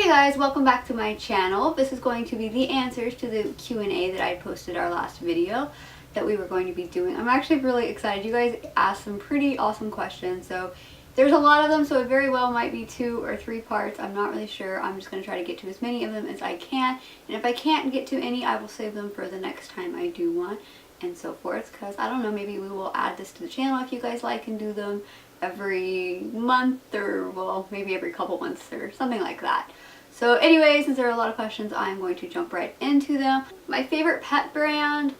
Hey guys, welcome back to my channel. This is going to be the answers to the Q&A that I posted our last video that we were going to be doing. I'm actually really excited. You guys asked some pretty awesome questions, so there's a lot of them, so it very well might be 2 or 3 parts. I'm not really sure. I'm just going to try to get to as many of them as I can, and if I can't get to any, I will save them for the next time I do one, and so forth, because I don't know, maybe we will add this to the channel if you guys like and do them every month, or well, maybe every couple months or something like that. So anyway, since there are a lot of questions, I'm going to jump right into them. My favorite pet brand,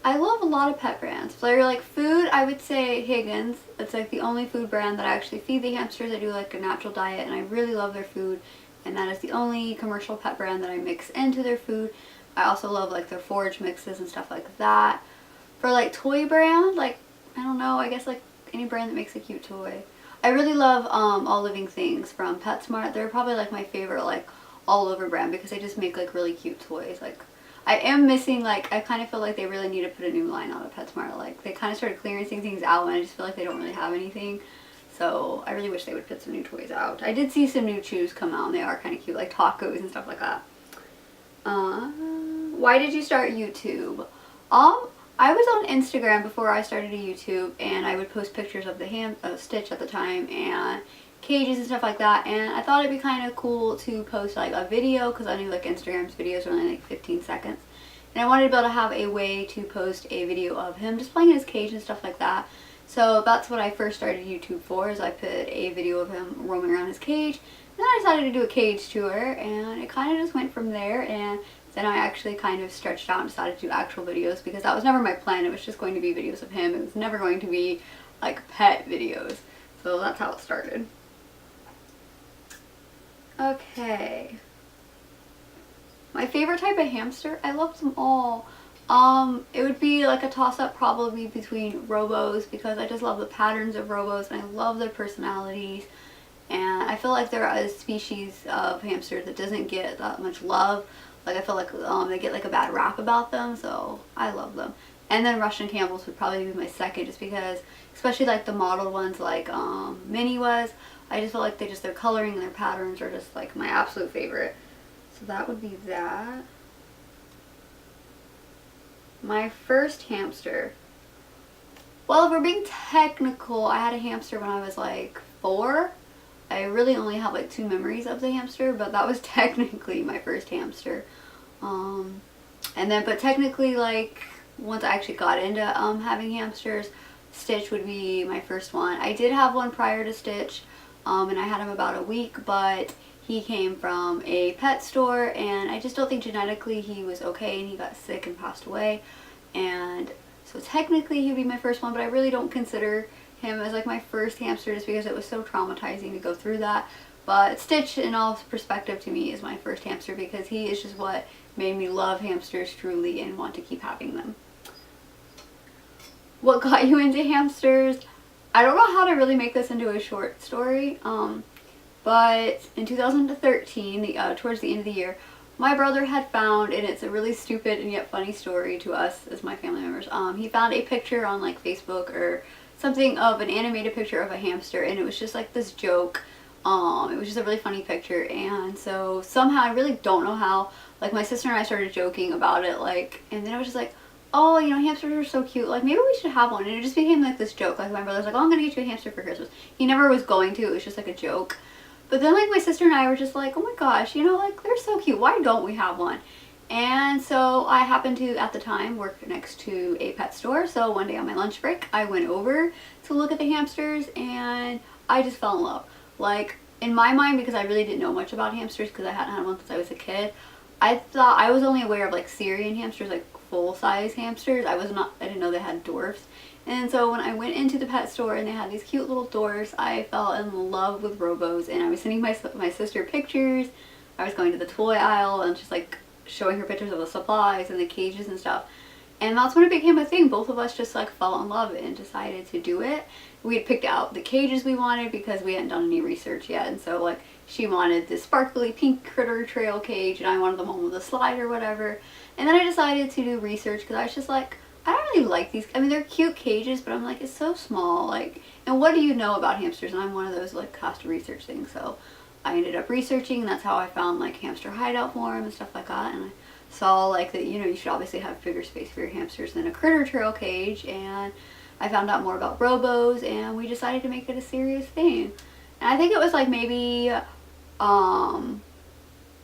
I love a lot of pet brands. For like food, I would say Higgins. It's like the only food brand that I actually feed the hamsters. I do like a natural diet and I really love their food, and that is the only commercial pet brand that I mix into their food. I also love like their forage mixes and stuff like that. For like toy brand, like I don't know, I guess like any brand that makes a cute toy. I really love All Living Things from PetSmart. They're probably like my favorite like all over brand because they just make like really cute toys. Like I am missing, like I kind of feel like they really need to put a new line out of PetSmart. Like they kind of started clearing things out and I just feel like they don't really have anything. So I really wish they would put some new toys out. I did see some new chews come out and they are kind of cute, like tacos and stuff like that. Why did you start YouTube? I was on Instagram before I started a YouTube, and I would post pictures of the Stitch at the time and cages and stuff like that, and I thought it'd be kind of cool to post like a video because I knew like Instagram's videos are only like 15 seconds, and I wanted to be able to have a way to post a video of him just playing in his cage and stuff like that. So that's what I first started YouTube for, is I put a video of him roaming around his cage. Then I decided to do a cage tour, and it kind of just went from there, and then I actually kind of stretched out and decided to do actual videos because that was never my plan. It was just going to be videos of him. It was never going to be like pet videos. So that's how it started. Okay. My favorite type of hamster? I love them all. It would be like a toss-up probably between Robos because I just love the patterns of Robos and I love their personalities. And I feel like they're a species of hamster that doesn't get that much love. Like I feel like they get like a bad rap about them, so I love them. And then Russian Camels would probably be my second, just because, especially like the modeled ones like Minnie was, I just feel like their coloring and their patterns are just like my absolute favorite. So that would be that. My first hamster. Well, if we're being technical, I had a hamster when I was like 4. I really only have like 2 memories of the hamster, but that was technically my first hamster. But technically, like once I actually got into having hamsters, Stitch would be my first one. I did have one prior to Stitch, and I had him about a week, but he came from a pet store, and I just don't think genetically he was okay, and he got sick and passed away. And so technically he'd be my first one, but I really don't consider him as like my first hamster just because it was so traumatizing to go through that. But Stitch, in all perspective, to me is my first hamster because he is just what made me love hamsters truly and want to keep having them. What got you into hamsters? I don't know how to really make this into a short story, but in 2013, towards the end of the year, my brother had found, and it's a really stupid and yet funny story to us as my family members, he found a picture on like Facebook or something of an animated picture of a hamster, and it was just like this joke. It was just a really funny picture, and so somehow, I really don't know how, like my sister and I started joking about it, like, and then I was just like, oh, you know, hamsters are so cute, like maybe we should have one, and it just became like this joke. Like my brother's like, oh, I'm gonna get you a hamster for Christmas. He never was going to, it was just like a joke. But then like my sister and I were just like, oh my gosh, you know, like they're so cute, why don't we have one? And so I happened to, at the time, work next to a pet store, so one day on my lunch break I went over to look at the hamsters and I just fell in love. Like in my mind, because I really didn't know much about hamsters because I hadn't had one since I was a kid, I thought I was only aware of like Syrian hamsters, like full-size hamsters. I didn't know they had dwarfs. And so when I went into the pet store and they had these cute little dwarfs, I fell in love with Robos, and I was sending my sister pictures. I was going to the toy aisle and just like showing her pictures of the supplies and the cages and stuff. And that's when it became a thing. Both of us just like fell in love and decided to do it. We had picked out the cages we wanted because we hadn't done any research yet. And so like she wanted this sparkly pink critter trail cage and I wanted the one with a slide or whatever. And then I decided to do research because I was just like, I don't really like these. I mean, they're cute cages, but I'm like, it's so small. Like, and what do you know about hamsters? And I'm one of those like has to research things. So I ended up researching, and that's how I found like hamster hideout forum and stuff like that. And I saw like that, you know, you should obviously have bigger space for your hamsters than a critter trail cage. And I found out more about robos, and we decided to make it a serious thing. And I think it was like maybe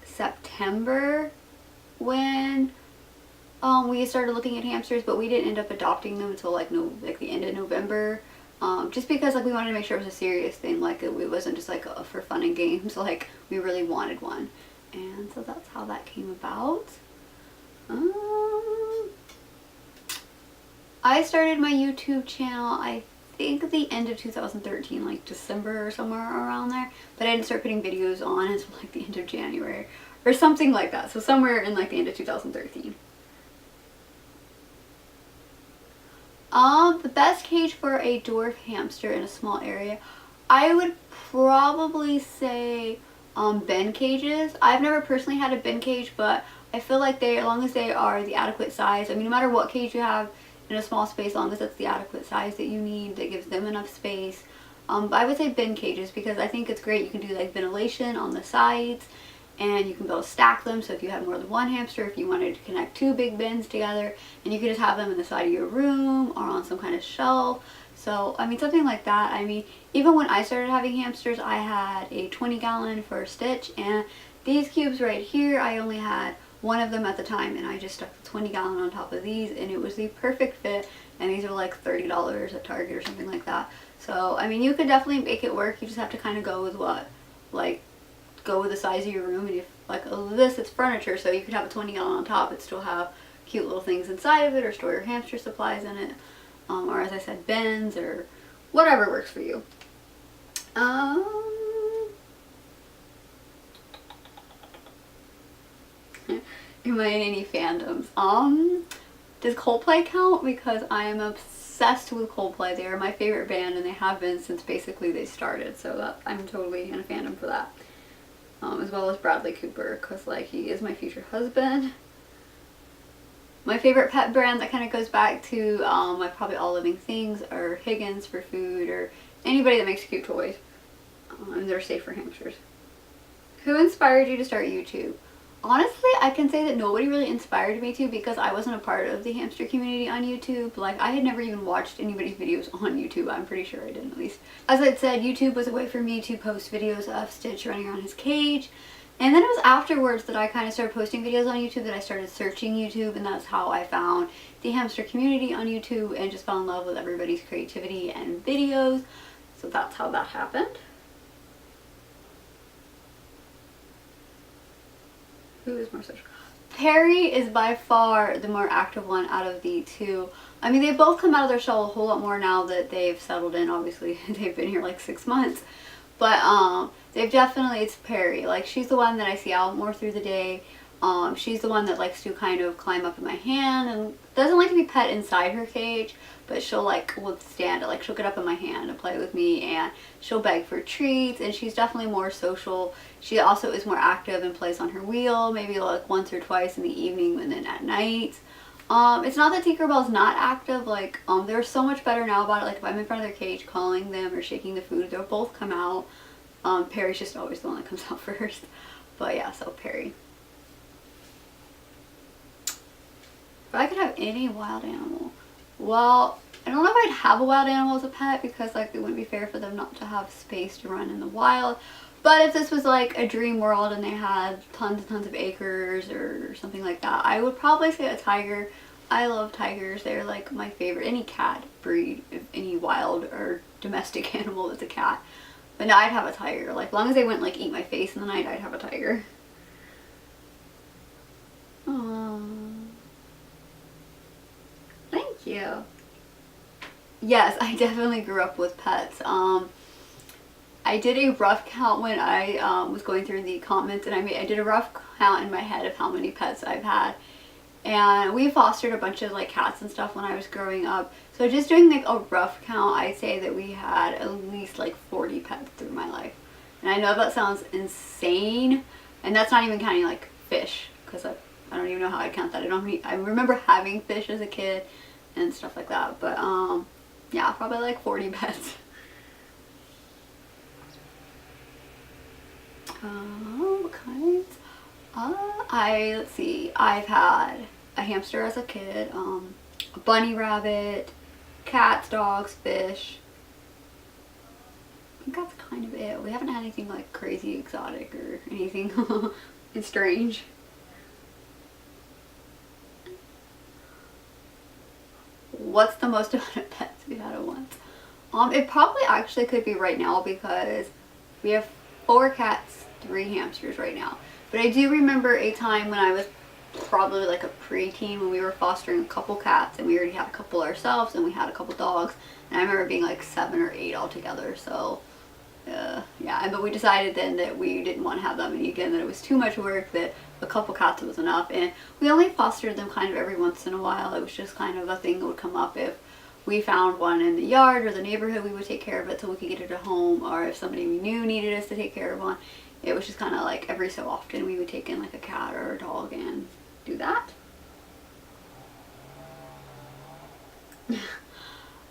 September when we started looking at hamsters, but we didn't end up adopting them until like the end of November. Just because like we wanted to make sure it was a serious thing, like it wasn't just like for fun and games, like we really wanted one. And so that's how that came about. I started my YouTube channel, I think at the end of 2013, like December or somewhere around there, but I didn't start putting videos on until like the end of January or something like that. So somewhere in like the end of 2013. The best cage for a dwarf hamster in a small area, I would probably say bin cages. I've never personally had a bin cage, but I feel like as long as they are the adequate size, I mean, no matter what cage you have in a small space, as long as it's the adequate size that you need, that gives them enough space. But I would say bin cages, because I think it's great. You can do like ventilation on the sides, and you can be able to stack them. So if you have more than one hamster, if you wanted to connect 2 big bins together, and you could just have them in the side of your room or on some kind of shelf. So I mean, something like that. I mean, even when I started having hamsters, I had a 20-gallon for a stitch, and these cubes right here, I only had one of them at the time, and I just stuck the 20-gallon on top of these, and it was the perfect fit. And these are like $30 at Target or something like that. So I mean, you could definitely make it work. You just have to kind of go with go with the size of your room. And if like this, it's furniture, so you could have a 20-gallon on top and still have cute little things inside of it, or store your hamster supplies in it, or as I said, bins, or whatever works for you. Am I in any fandoms? Does Coldplay count? Because I am obsessed with Coldplay. They are my favorite band, and they have been since basically they started. So I'm totally in a fandom for that. As well as Bradley Cooper, because like he is my future husband. My favorite pet brand that kind of goes back to like probably All Living Things, or Higgins for food, or anybody that makes cute toys. And they're safe for hamsters. Who inspired you to start YouTube? Honestly, I can say that nobody really inspired me to, because I wasn't a part of the hamster community on YouTube. Like, I had never even watched anybody's videos on YouTube. I'm pretty sure I didn't, at least. As I said, YouTube was a way for me to post videos of Stitch running around his cage. And then it was afterwards that I kind of started posting videos on YouTube, that I started searching YouTube, and that's how I found the hamster community on YouTube and just fell in love with everybody's creativity and videos. So that's how that happened. Who is more social? Perry is by far the more active one out of the two. I mean, they both come out of their shell a whole lot more now that they've settled in. Obviously, they've been here like 6 months. But they've definitely, it's Perry. Like, she's the one that I see out more through the day. She's the one that likes to kind of climb up in my hand and doesn't like to be pet inside her cage, but she'll like withstand it. Like, she'll get up in my hand and play with me, and she'll beg for treats, and she's definitely more social. She also is more active and plays on her wheel, maybe like once or twice in the evening and then at night. It's not that Tinkerbell's not active. Like, they're so much better now about it. Like, if I'm in front of their cage calling them or shaking the food, they'll both come out. Perry's just always the one that comes out first. But yeah, so Perry. If I could have any wild animal, well, I don't know if I'd have a wild animal as a pet, because like it wouldn't be fair for them not to have space to run in the wild. But if this was like a dream world and they had tons and tons of acres or something like that, I would probably say a tiger. I love tigers. They're like my favorite. Any cat breed, any wild or domestic animal that's a cat. But no, I'd have a tiger. Like, as long as they wouldn't like eat my face in the night, I'd have a tiger. Aww. Thank you. Yes, I definitely grew up with pets. I did a rough count when I was going through the comments, and I did a rough count in my head of how many pets I've had. And we fostered a bunch of like cats and stuff when I was growing up. So just doing like a rough count, I'd say that we had at least like 40 pets through my life. And I know that sounds insane, and that's not even counting like fish, because I don't even know how I'd count that. I remember having fish as a kid and stuff like that, but yeah, probably like 40 pets. What kinds? Let's see, I've had a hamster as a kid, a bunny rabbit, cats, dogs, fish. I think that's kind of it. We haven't had anything like crazy exotic or anything and strange. What's the most amount of pets we had at once? It probably actually could be right now because we have 4 cats, 3 hamsters right now. But I do remember a time when I was probably like a preteen when we were fostering a couple cats, and we already had a couple ourselves, and we had a couple dogs, and I remember being like 7 or 8 altogether. So yeah, but we decided then that we didn't want to have that many again, that it was too much work, that a couple cats was enough, and we only fostered them kind of every once in a while. It was just kind of a thing that would come up. If we found one in the yard or the neighborhood, we would take care of it till we could get it at home, or if somebody we knew needed us to take care of one, it was just kind of like every so often we would take in like a cat or a dog and do that.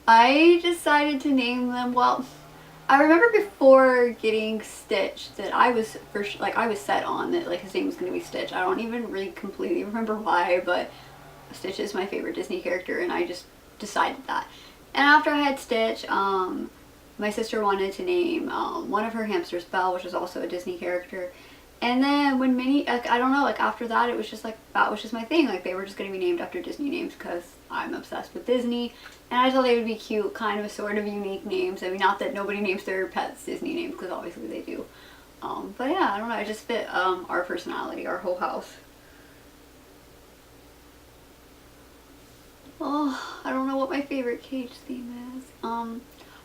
I decided to name them, well, I remember before getting Stitch that I was I was set on that like his name was going to be Stitch. I don't even really completely remember why, but Stitch is my favorite Disney character, and I just decided that. And after I had Stitch, my sister wanted to name one of her hamsters Belle, which is also a Disney character. And then when Minnie, like, I don't know, like after that, it was just like, that was just my thing. Like they were just going to be named after Disney names because I'm obsessed with Disney. And I thought they would be cute, kind of sort of unique names. I mean, not that nobody names their pets Disney names, because obviously they do. But yeah, I don't know, it just fit our personality, our whole house. Oh, I don't know what my favorite cage theme is.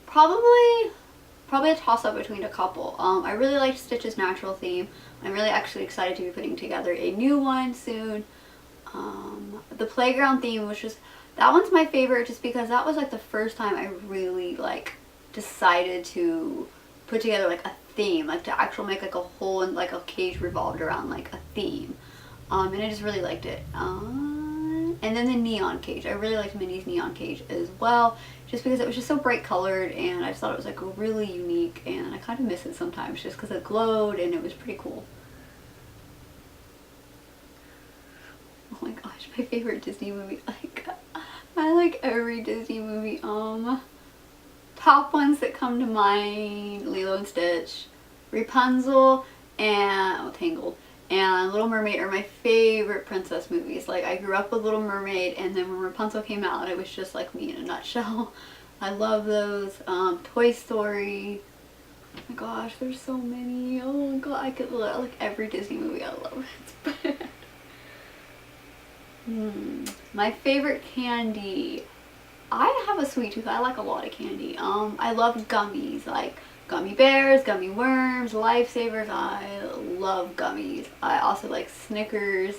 Probably a toss-up between a couple. I really liked Stitch's natural theme. I'm really actually excited to be putting together a new one soon. The playground theme was just, that one's my favorite just because that was like the first time I really like decided to put together like a theme, like to actually make like a whole, and like a cage revolved around like a theme. And I just really liked it. And then the neon cage. I really liked Minnie's neon cage as well, just because it was just so bright colored, and I just thought it was like really unique, and I kind of miss it sometimes just because it glowed and it was pretty cool. Oh my gosh, my favorite Disney movie. Like, I like every Disney movie. Top ones that come to mind: Lilo and Stitch, Rapunzel, and Tangled, and Little Mermaid are my favorite princess movies. Like, I grew up with Little Mermaid, and then when Rapunzel came out, it was just like me in a nutshell. I love those. Toy Story. Oh my gosh, there's so many. Oh my god, I could like every Disney movie. I love it. My favorite candy. I have a sweet tooth. I like a lot of candy. I love gummies, like gummy bears, gummy worms, lifesavers. I love gummies. I also like Snickers,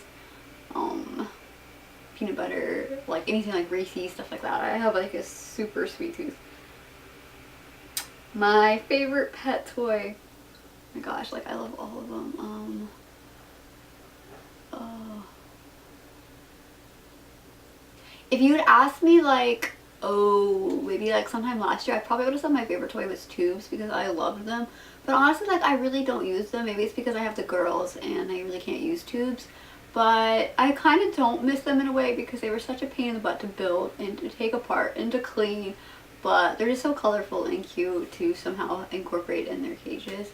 peanut butter, like anything like Reese's, stuff like that. I have like a super sweet tooth. My favorite pet toy. Oh my gosh, like I love all of them. If you had asked me like, oh, maybe like sometime last year, I probably would have said my favorite toy was tubes because I loved them. But honestly, like I really don't use them. Maybe it's because I have the girls and I really can't use tubes. But I kind of don't miss them in a way because they were such a pain in the butt to build and to take apart and to clean. But they're just so colorful and cute to somehow incorporate in their cages.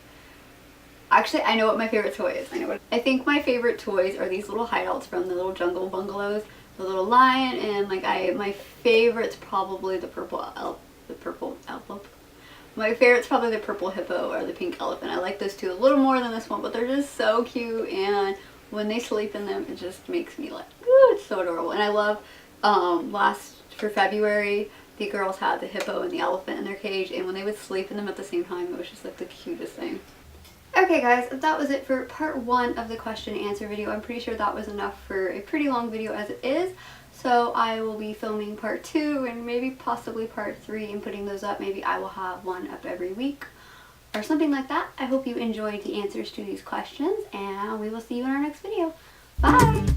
Actually, I know what my favorite toy is. I think my favorite toys are these little hideouts from the little jungle bungalows. The little lion, and like my favorite's probably the purple elephant. My favorite's probably the purple hippo or the pink elephant. I like those two a little more than this one, but they're just so cute, and when they sleep in them, it just makes me like, ooh, it's so adorable. And I love, for February, the girls had the hippo and the elephant in their cage, and when they would sleep in them at the same time, it was just like the cutest thing. Okay guys, that was it for part 1 of the question and answer video. I'm pretty sure that was enough for a pretty long video as it is. So I will be filming part 2 and maybe possibly part 3 and putting those up. Maybe I will have one up every week or something like that. I hope you enjoyed the answers to these questions, and we will see you in our next video. Bye!